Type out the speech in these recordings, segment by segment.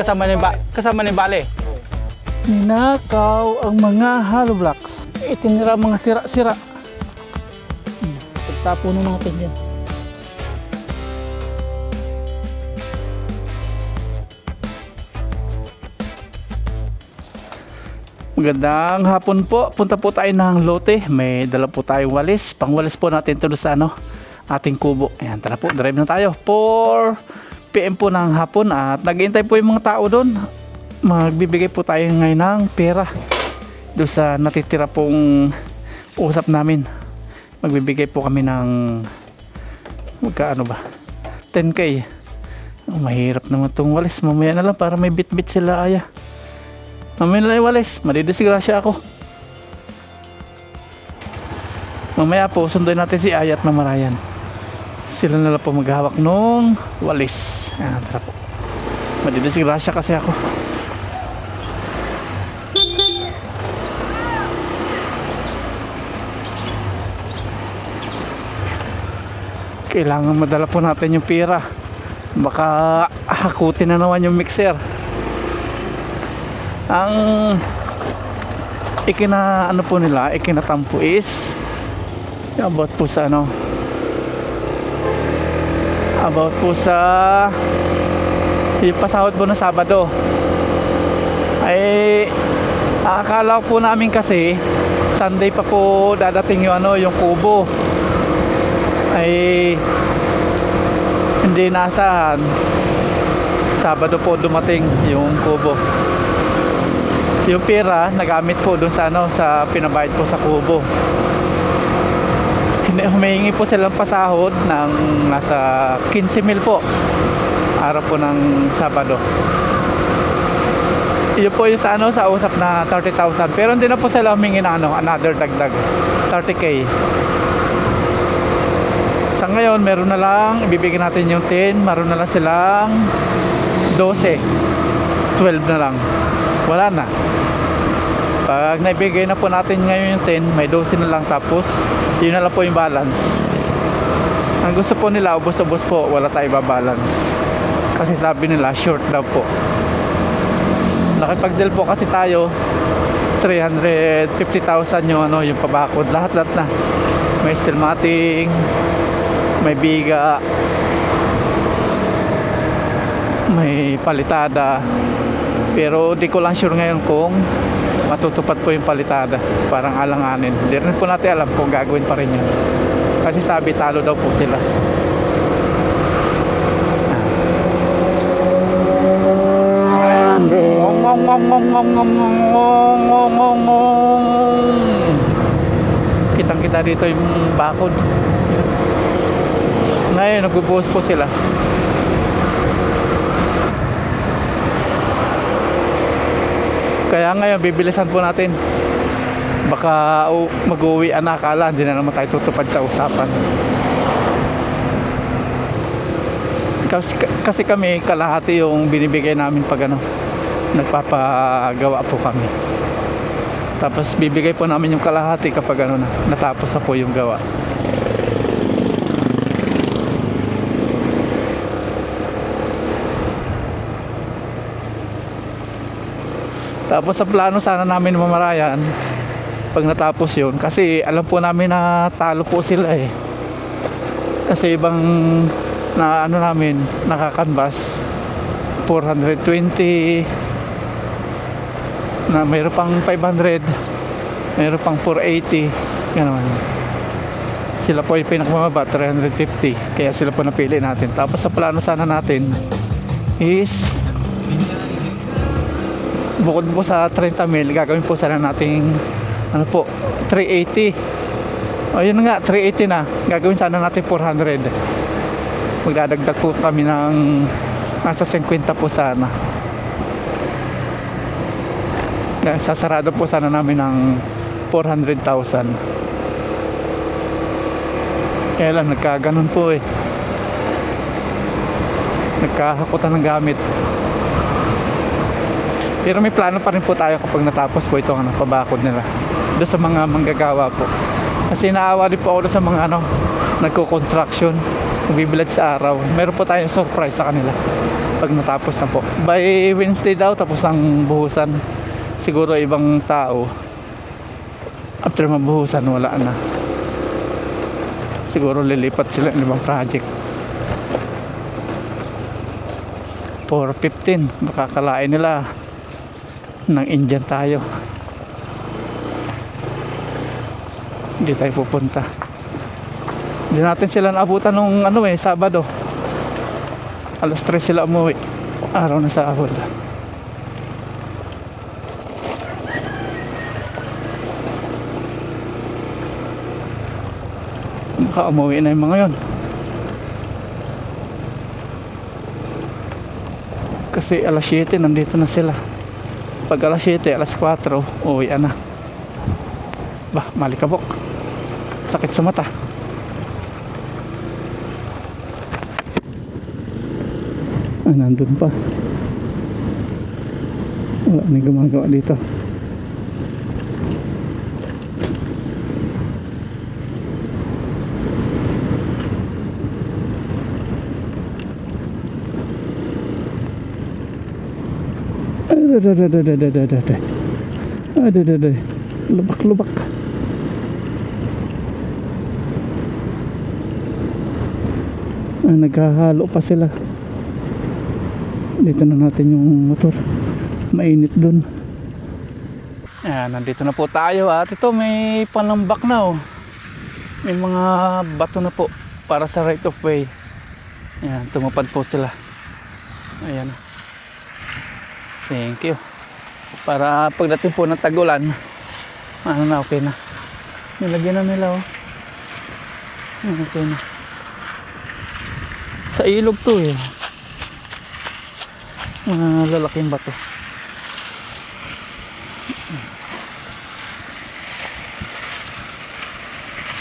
kasama ni Bale. Ninakaw ang mga hollow blocks. Itinira mga sira-sira. Pagtapunan natin yan. Magandang hapon po. Punta po tayo ng lote. May dala po tayong walis. Pangwalis po natin ito sa ating kubo. Ayan, tara po, drive na tayo. 4 PM po ng hapon at naghihintay po yung mga tao doon. Magbibigay po tayo ngayon ng pera doon sa natitira pong usap namin. Magbibigay po kami ng magkaano ba? 10K. Mahirap naman itong walis. Mamaya na lang para may bit-bit sila aya. Mamaya na lang yung walis. Madidisgrasya ako. Mamaya po sunduin natin si Aya at Mama Ryan. Sila na lang po maghahawak nung walis. Ayan, tara po. Madidisgrasya kasi ako. Kailangan madala po natin yung pera. Baka hakutin na naman yung mixer. Ang ikinaano po nila, ikinatampo is about po sa yung pasahod po ng Sabado. Ay akala po namin kasi Sunday pa po dadating yung kubo. Ay hindi naasahan, Sabado po dumating yung kubo. Yung pera nagamit po doon sa pinabayad po sa kubo. Humihingi po silang pasahod ng nasa 15,000 po araw po ng Sabado. Yun po yung sa usap na 30,000, pero hindi na po sila humingi na another dagdag 30K. Sa ngayon meron na lang, ibibigay natin yung 10, meron na lang silang 12, 12 na lang, wala na. Pag naibigay na po natin ngayon yung 10, may 12 na lang, tapos yun na lang po yung balance. Ang gusto po nila, ubos-ubos po, wala tayo babalance. Kasi sabi nila, short daw po. Nakipag-deal po kasi tayo, 350,000 yung pabakod, lahat-lahat na. May steel matting, may biga, may palitada, pero di ko lang sure ngayon kung matutupad po yung palitada. Parang alanganin, hindi rin po natin alam kung gagawin pa rin yun, kasi sabi talo daw po sila. Kitang kita dito yung bakod. Ngayon nagbubuhos po sila. Kaya ngayon bibilisan po natin. Baka mag-uwi na akala hindi na naman tayo tutupad sa usapan. Kasi kami kalahati yung binibigay namin pag nagpapagawa po kami. Tapos bibigay po namin yung kalahati kapag natapos na po yung gawa. Tapos sa plano sana namin mamarayan pag natapos yun, kasi alam po namin na talo po sila kasi ibang na namin nakakanvas 420 na mayroon pang 500, mayroon pang 480, gano'n. Sila po yung pinakamababa 350, kaya sila po napili natin. Tapos sa plano sana natin is bukod po sa 30,000, gagawin po sana nating 380. Ayun nga, 380 na. Gagawin sana natin 400. Magdadagdag po kami ng nasa 50 po sana. Sasarado po sana namin ng 400,000. Kaya lang nagkaganon po nagkahakutan ng gamit. Pero may plano pa rin po tayo kapag natapos po itong pabakod nila doon sa mga manggagawa po. Kasi naawa din po ako sa mga nagko-construction, nagbibilad sa araw. Meron po tayong surprise sa kanila pag natapos na po. By Wednesday daw tapos ang buhusan. Siguro ibang tao after mabuhusan wala na. Siguro lilipat sila ng ibang project. 4:15 makakalain nila ng Indian tayo. Hindi tayo pupunta. Hindi natin sila naabutan nung Sabado. Alas 3 sila umuwi. Araw na sahod. Baka umuwi na yung mga yon. Kasi alas 7 nandito na sila. Pag alas 7, alas 4 uwi na. Bah, malikabok. Sakit sa mata. Nandun pa. Wala na gumagawa dito. Lubak-lubak. Naghahalo pa sila. Dito na natin yung motor. Mainit dun. Ayan, nandito na po tayo at ito may panambak na oh. May mga bato na po para sa right of way. Ayan, tumupad po sila. Ayan. Thank you. Para pagdating po ng tag-ulan, okay na. Nilagyan na nila oh. Okay na. Sa ilog to eh. Mga lalaking bato.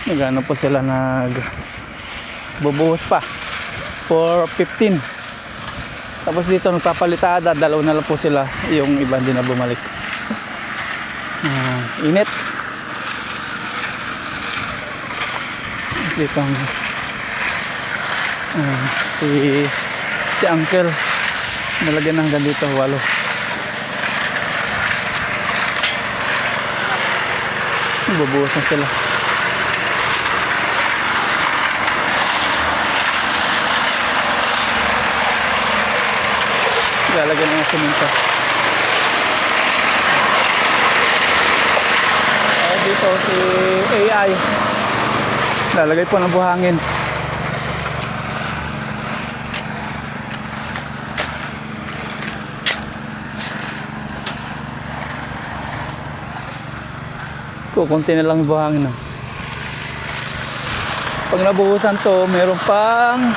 Nagano po sila bubuhos pa for 15. Tapos dito nagpapalitada, dalawa na lang po sila, yung iba hindi na bumalik. Init. Dito si Uncle nalagyan ng hanggang dito 8. Bubuhos na sila. Lalagyan ng semento. Dito si AI lalagay po ng buhangin. Kukunti na lang yung buhangin. Pag nabuhusan to, meron pang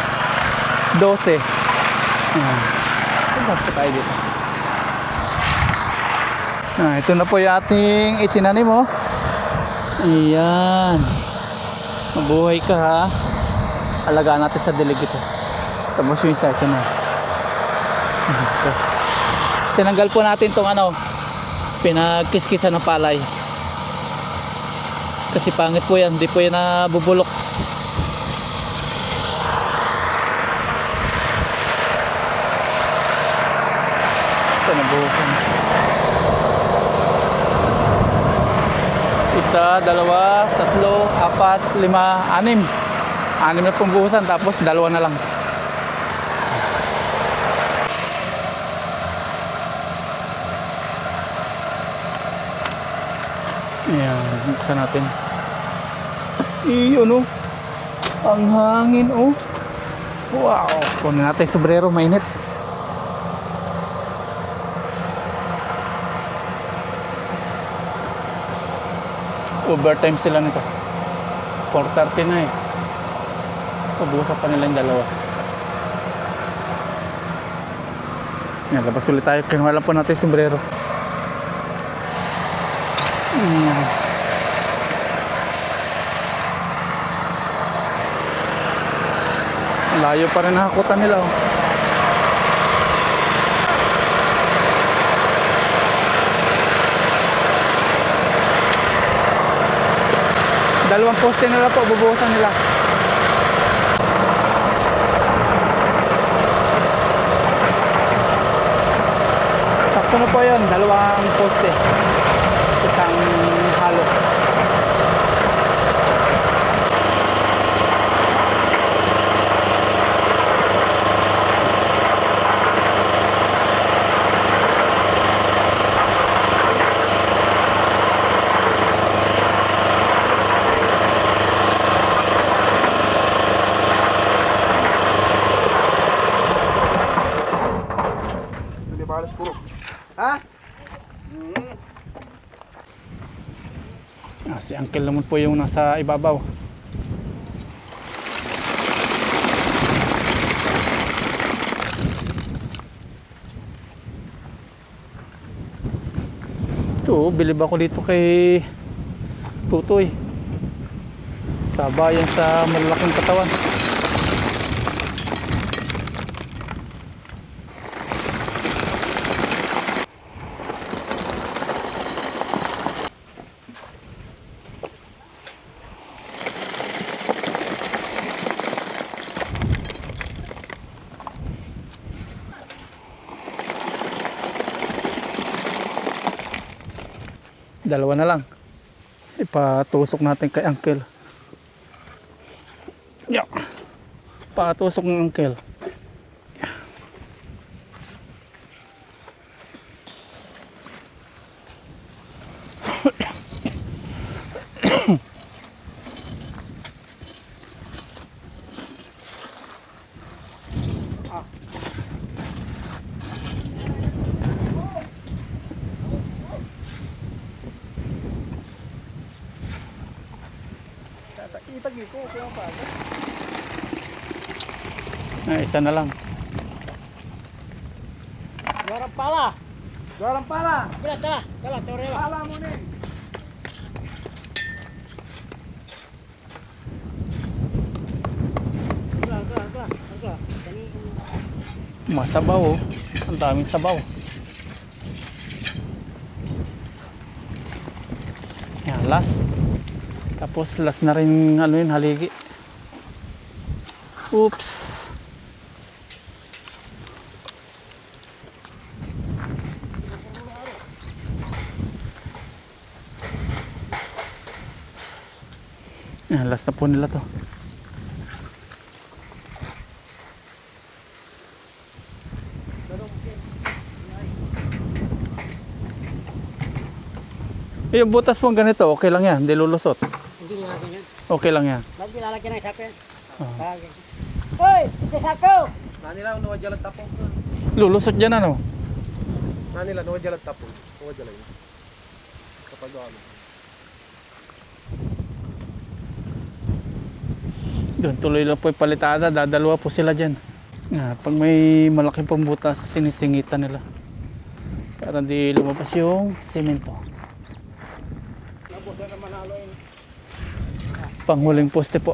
12. Basta tayo dito. Ito na po yung ating itinanim oh. Ayan. Mabuhay ka ha. Alagaan natin sa dilig ito. Tapos yung isa ito na. Ito. Tinanggal po natin itong pinagkiskisan ng palay. Kasi pangit po yan. Hindi po yan nabubulok. Ito nabuhusan. 1, 2, 3, 4, 5, 6 6 na pong buhusan tapos 2 na lang. Ayan, buksan natin. Iyon oh. Ang hangin oh. Wow, kunin natin sombrero, mainit. Overtime sila nito. 4:30 na eh. Pabukasan pa nila yung 2. Yan, labas ulit tayo. Kinuha lang po natin yung sombrero. Layo pa rin nakakutan nila oh. Dalawang poste nila po, bubuhusan nila. na po yun, dalawang poste. Isang halo. Ha? Si Uncle naman po yung nasa ibabaw. Ito, bilib ako dito kay Tutoy. Sa bayan sa malalaking katawan. Dalawa na lang. Ipatusok natin kay Uncle. Yeah. Patusok ng Uncle. Isa na lang. Juara pala. Juarang pala. Bila tala, tala torela. Pala mo ni. Kala. Kani Masabaw oh. Ang daming sabaw. Yan, last. Tapos last na rin ano yun, haligi. Oops. Yan, last na po nila to. Yung butas pong ganito, okay lang yan, hindi lulusot. hindi nilalagyan yan. Okay lang yan. Bakit nilalagyan ng sako yan? Oh. Bagay. Hoy, ito sako! Nanila nuwa jalan tapong. Lulusot dyan ano? Nanila nuwa jalan tapong. Nuwa jalan. Kapag ano. Doon tuloy lang po yung palitada, dadalawa po sila dyan. Pag may malaking pang butas, sinisingitan nila. Para hindi lumabas yung semento. Panghuling poste po.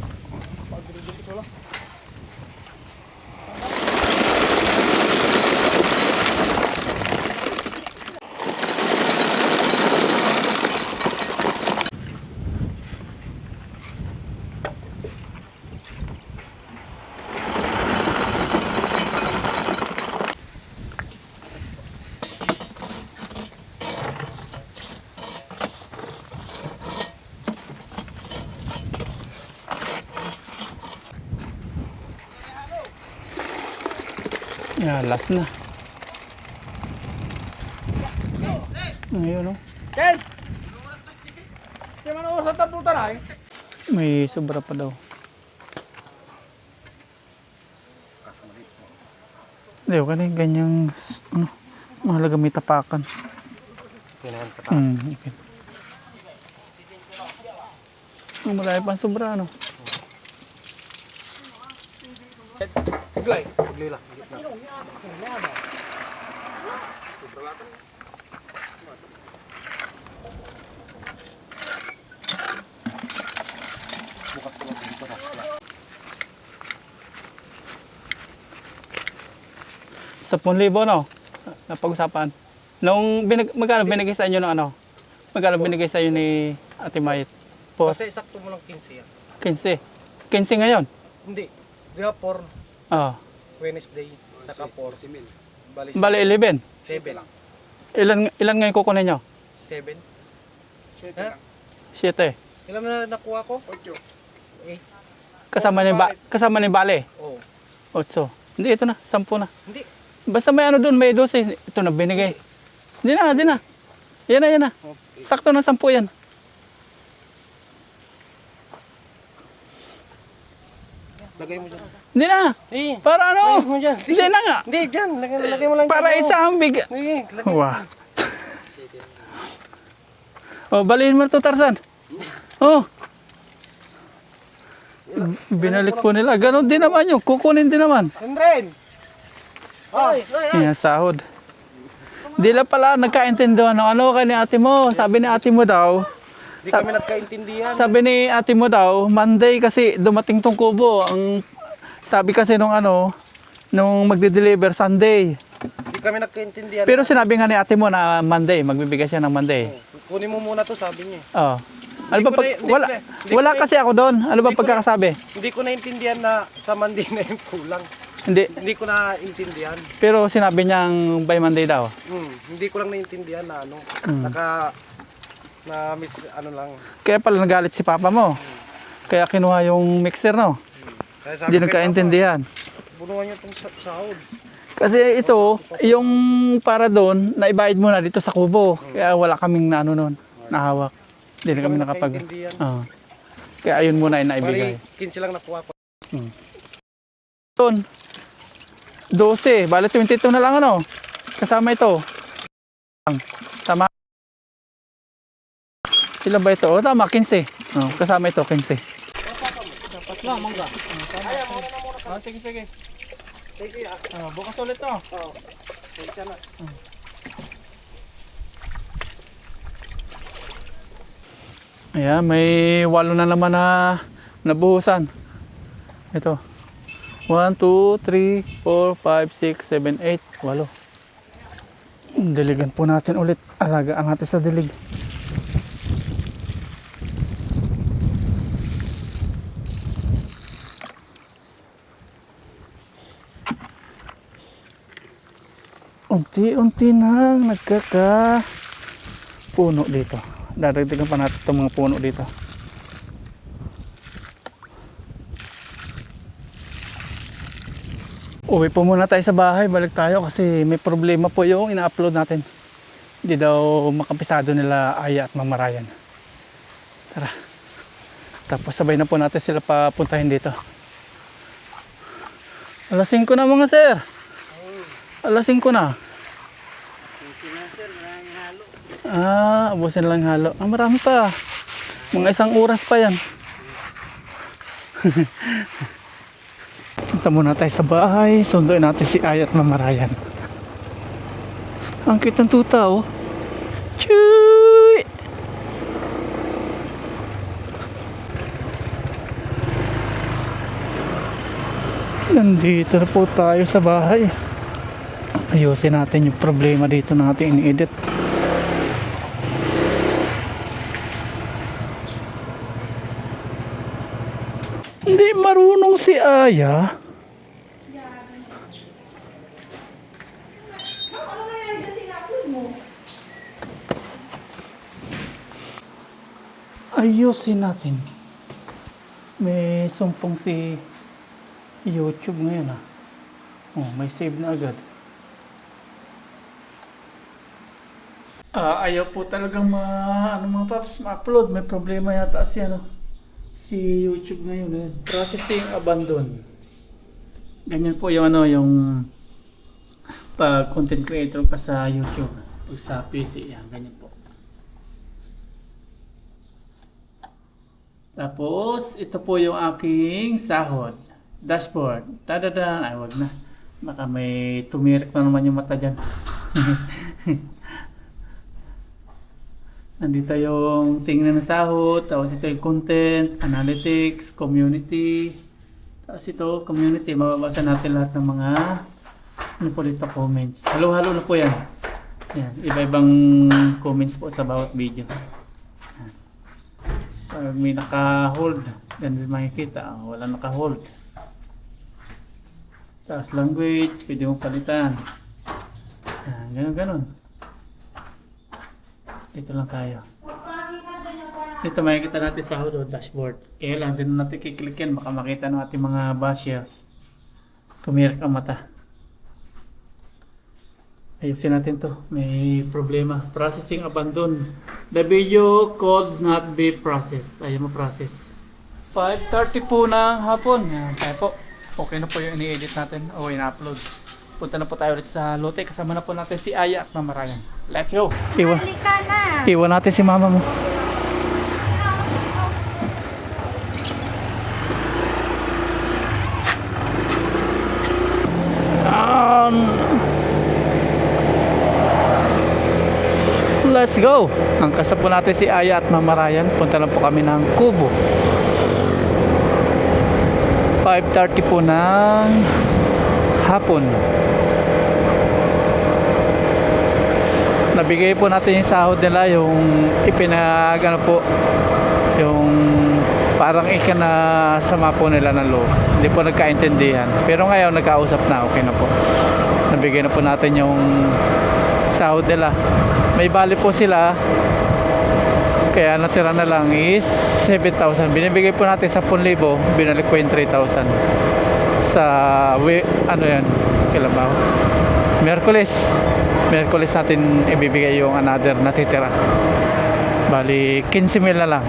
Yan, last na. Ayun o. Ken! Di man ako sa taputan ay. May sobra pa daw. Hindi, okay na yung ganyang ano, mahalaga may tapakan. Kailangan ka Okay. Marami pa sobra ano. Paglay. Paglay lang. Sa 10,000 no? Napag-usapan. Magkano binigay sa inyo ng ano? Magkano binigay sa inyo ni Ate Mayet? Basta isakto mo lang 15 yan. 15. 15 ngayon? Hindi. Diha 4 Oo. Wednesday. Saka 4. Bali Bale 11. 7 lang. Ilan ngayon kukunin nyo? 7. Ha? 7. Ilan na nakuha ko? 8. Kasama ni Bale. Oo. 8. Hindi, ito na. 10 na. Hindi. Basta may ano doon, may 12. Ito na, binigay. Hindi na. Yan na. Okay. Sakto na 10 yan. Lagay mo dyan. Hindi na. Eh, Para lagay ano? mo dyan. Hindi na nga. Hindi, dyan. Lagay mo lang Para dyan. isang big... Eh, lagay. Wow. Oh, balihin mo na to, Tarzan. Oh. Binalik po nila. Ganon din naman yun. Kukunin din naman. Sandren! Oy, oy, oy. Yan, sahod. Di lang pala nagkaintindihan ng ano kay ni ate mo. Sabi ni ate mo daw, Hindi kami nagkaintindihan. sabi ni ate mo daw, Monday kasi dumating tong kubo. Ang sabi kasi nung ano, nung magde-deliver Sunday. Hindi kami nagkaintindihan. Pero sinabi nga ni ate mo na Monday, magbibigay siya ng Monday. Kunin mo muna to, sabi niya. Oh. Ano Hindi ba ko pag, na- hindi wala ko na- hindi wala ko na- kasi ako doon. Ano ba hindi ko na- pagkakasabi? Hindi ko naintindihan na sa Monday na yung kulang. Hindi. Hindi ko naintindihan. Pero sinabi niyang by Monday daw. Hindi ko lang naintindihan na ano. Na miss ano lang. Kaya pala nagalit si papa mo. Kaya kinuha yung mixer, no? Kaya sabi Hindi kay nagkaintindihan. Papa, bunuhan niyo itong sahod. Kasi ito, yung para doon, naibayad mo na dito sa kubo. Kaya wala kaming na ano noon, nahawak. Hindi na kami nakapag... nakaintindihan. Oo. Kaya ayun muna yung naibigay. Bali, 15 lang nakuha ko. Ton, 12, bali 22 na lang ano. Kasama ito. Tama. Ilan ba ito? O tama, 15. Oh, kasama ito, 15. Dapat lang, mangga. Oh, sige. Sige, Bukas ulit to. Oo. Sige na. Ayan, may 8 na naman na nabuhusan. Ito. 1, 2, 3, 4, 5, 6, 7, 8, 8. Diligan po natin ulit. Alagaan natin sa dilig. Unti-unti nang puno dito. Dadagdagan pa natin itong mga puno dito. Uwi po muna tayo sa bahay. Balik tayo kasi may problema po yung ina-upload natin. Hindi daw makapisado nila Aya at Mama Ryan. Tara. Tapos sabay na po natin sila papuntahin dito. Alas 5 na mga sir. Alas 5 na. Ubusin lang halo. Marami pa. Mga 1 oras pa yan. Punta muna tayo sa bahay. Sunduin natin si Aya at Mama Ryan. Ang cute ng tuta, oh. Chuy! Nandito na po tayo sa bahay. Ayusin natin yung problema dito na ating ini-edit. Hindi marunong si Aya. Ayusin natin. May sumpong si YouTube ngayon, ah. Oh, may save na agad. Ayaw po talagang mga paps, ma-upload. May problema yata si si YouTube ngayon, eh. Processing abandon. Ganyan po yung yung pag content creator ka sa YouTube, pag sa PC, yan, ganyan po. Tapos, ito po yung aking sahod. Dashboard. Tadadang. Ay, wag na. Baka may tumirik na naman yung mata dyan. Nandito yung tingnan ng sahod. Tapos ito yung content, analytics, community. Tapos ito, community. Mababasa natin lahat ng mga ano po dito, comments. Halo-halo na po yan. Yan. Iba-ibang comments po sa bawat video. Pag may naka-hold, yan din makikita. Wala naka-hold. Tapos language, pwede mong palitan. Ganun. Dito lang tayo. Dito makikita natin sa hood o dashboard. Kaya lang, din natin kiklik yan. Baka makita ng ating mga bashers. Tumirik ang mata. Ayusin natin to. May problema. Processing abandoned. The video could not be processed. Ayaw mo process. 5:30 po ng hapon. Yan, tayo po. Okay na po yung ini-edit natin o in-upload. Punta na po tayo ulit sa lote. Kasama na po natin si Aya at Mama Ryan. Let's go! Halika na. Iwan natin si mama mo. Let's go! Ang kasap po natin si Aya at Mama Ryan. Punta lang po kami ng Kubo. 5:30 po ng hapon. Nabigay po natin yung sahod nila, yung ipinag ano po, yung parang ikinasama po nila ng loob. Hindi po nagkaintindihan. Pero ngayon nagkausap na, okay na po. Nabigay na po natin yung sahod nila. May bali po sila, kaya natira na lang is 7,000. Binibigay po natin 10,000, binalik po yung 3,000 sa ano yan, kailan ba? Miyerkules natin ibibigay yung another natitira. Bali 15,000 na lang.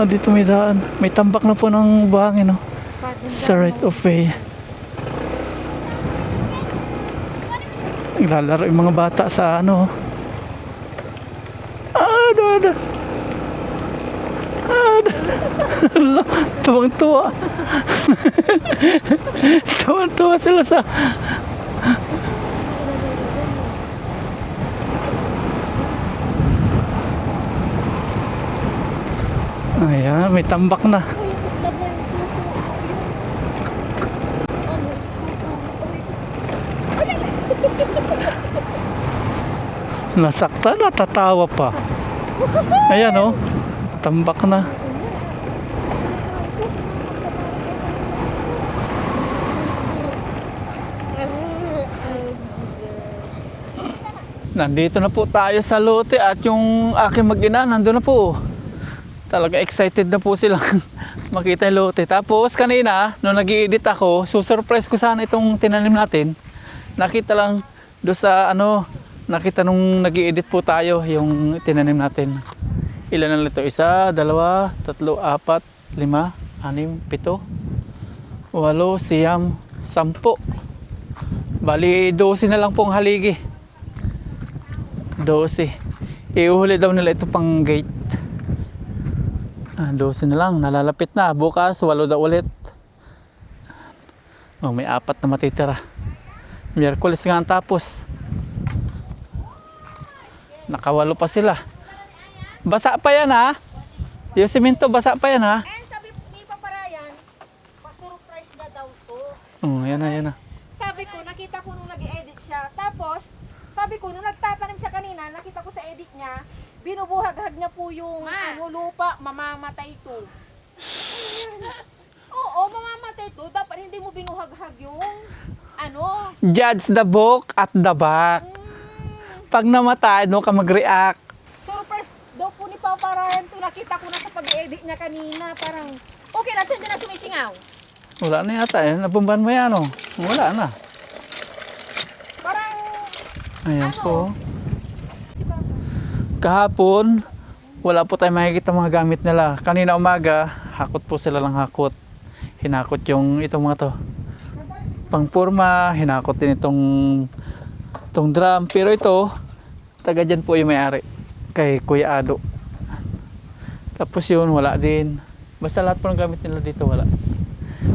Dito may daan, may tambak na po ng buhangin, no? Sa right of way. Naglalaro yung mga bata sa ano. Tuwang-tuwa. Tuwang-tuwa sila sa ayan, may tambak na. Nasakta, natatawa pa. Ayan, oh. Tambak na. Nandito na po tayo sa lote at yung aking mag-ina nandun na po. Talaga excited na po sila makita yung lote. Tapos kanina, nung nag-i-edit ako, susurprise ko sana itong tinanim natin. Nakita lang do sa ano, nakita nung nag-i-edit po tayo yung tinanim natin. Ilan na ito? 1, 2, 3, 4, 5, 6, 7, 8, 9, 10, 10. Bali 12 na lang pong haligi. 12. Iuhuli daw nila ito pang gate. 12 na lang, nalalapit na. Bukas 8 daw ulit. Oh, may 4 na matitira. Miyerkules nga ang tapos. Nakawalo pa sila. Basa pa yan, ha? Yung simento basa pa yan, ha? And sabi ni Papa Ryan, pa-surprise na daw to. Oh, yan na, yan na. Sabi ko, nakita ko nung nag-edit siya. Tapos, sabi ko, nung nagtatanim siya kanina, nakita ko sa edit niya, binubuhag-hag niya po yung ano, lupa, mamamatay to. Oo, mamamatay to. Dapat hindi mo binuhag-hag yung ano. Judge the book at the back. Pag namatay, doon ka mag-react. Surprise daw po ni Papa Ryan to. Nakita ko na sa pag-edit niya kanina. Parang, okay na, hindi na sumisingaw. Wala na yata, eh. Nabumban mo yan, oh. Wala na. Parang, Ayan ano? po. Si Papa. Kahapon, wala po tayong makikita mga gamit nila. Kanina umaga, hakot po sila lang hakot. Hinakot yung itong mga to. Pangpurma, hinakot din itong drum. Pero ito, taga dyan po yung may-ari. Kay Kuya Ado. Tapos yun, wala din. Basta lahat po ng gamit nila dito, wala.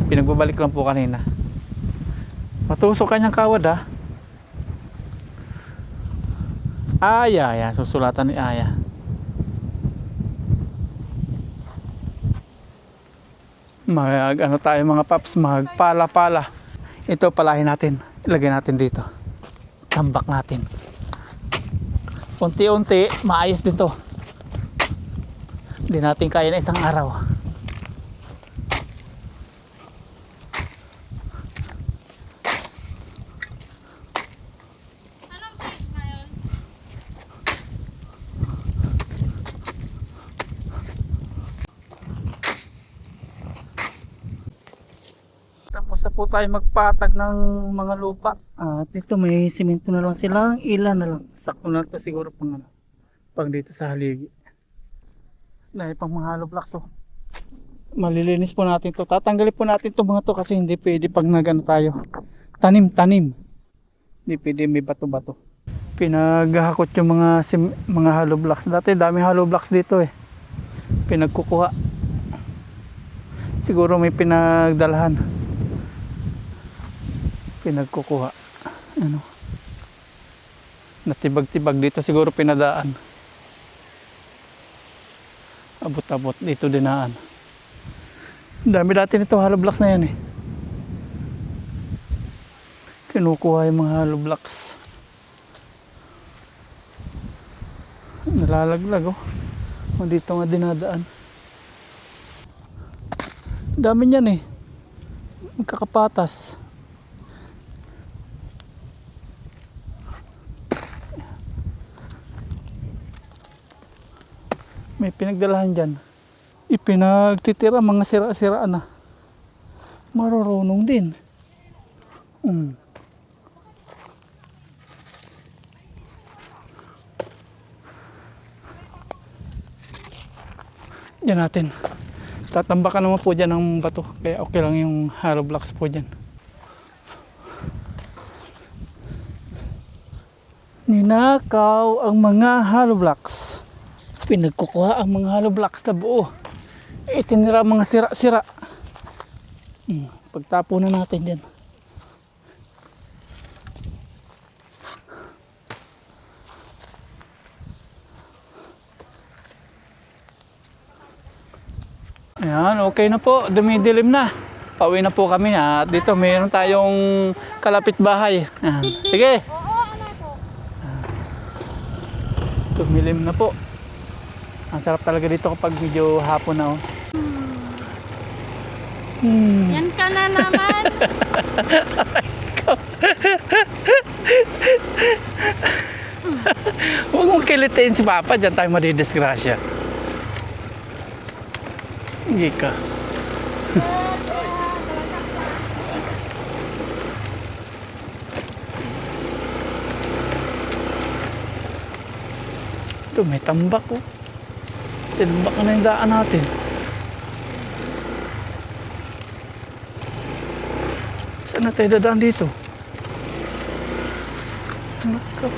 Pinagbabalik lang po kanina. Matusok kanyang kawad, ha. Aya, yan. Susulatan ni Aya. Ano tayo mga paps, magpala-pala. Ito palahin natin. Ilagay natin dito. Tambak natin. Unti-unti, maayos din to. Hindi natin kaya na isang araw. Tapos na po tayo magpatag ng mga lupa. At dito may simento na lang sila. Ilan na lang. Sakto na ito siguro pang dito sa haligi. Dahil pang mga hollow blocks oh. Malilinis po natin to. Tatanggalin po natin to mga to kasi hindi pwede pag nagano tayo. Tanim. Hindi pwede may bato-bato. Pinaghahakot yung mga hollow blocks. Dati daming hollow blocks dito eh. Pinagkukuha. Siguro may pinagdalahan. Pinagkukuha. Ano? Natibag-tibag dito siguro pinadaan. Abot-abot dito dinaan. Dami dati nito hollow blocks na yan eh. Kinukuha yung mga hollow blocks. Nalalaglag oh. O dito nga dinadaan. Dami niyan eh. Magkakapatas. May pinagdalahan dyan. Ipinagtitira mga sira-siraan na. Marurunong din. Diyan natin. Tatambakan naman po dyan ng bato. Kaya okay lang yung hollow blocks po dyan. Ninakaw ang mga hollow blocks. Pinagkukuha ang mga hollow blocks na buo. Itinira mga sira-sira. Pagtapo na natin dyan. Ayan, okay na po. Dumidilim na. Pauwi na po kami. At dito mayroon tayong kalapit bahay. Ayan. Sige. Oo, anak ko. Tumilim na po. Ang sarap talaga dito kapag medyo hapon na oh. Yan ka na naman. Huwag mong kilitain si Papa. Diyan tayo madidisgrasya. Hindi ka. Ito may tambak oh. Tinambak na yung daan natin. Saan na tayo dadaan dito? Nako.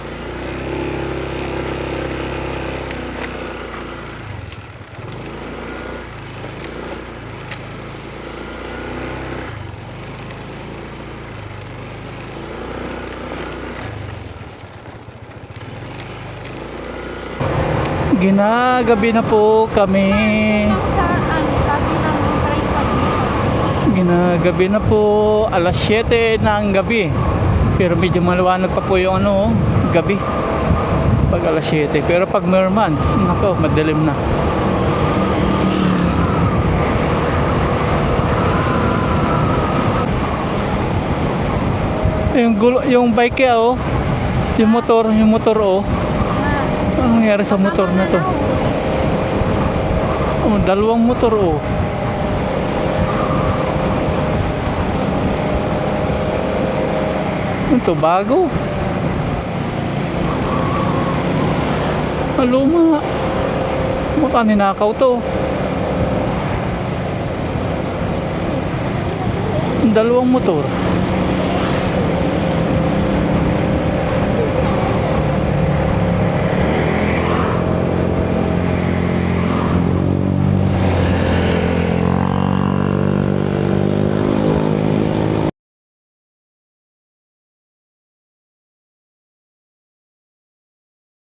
Ginagabi na po kami. Ginagabi na po, alas 7 ng gabi. Pero medyo maliwanag pa po yung gabi. Pag alas 7. Pero pag mermans, nako, madilim na. Yung bike oh. Yung motor oh. Anong nangyari sa motor na to? Oh, dalawang motor oh. Ito bago. Maluma. Mukha ninakaw to. Dalawang motor.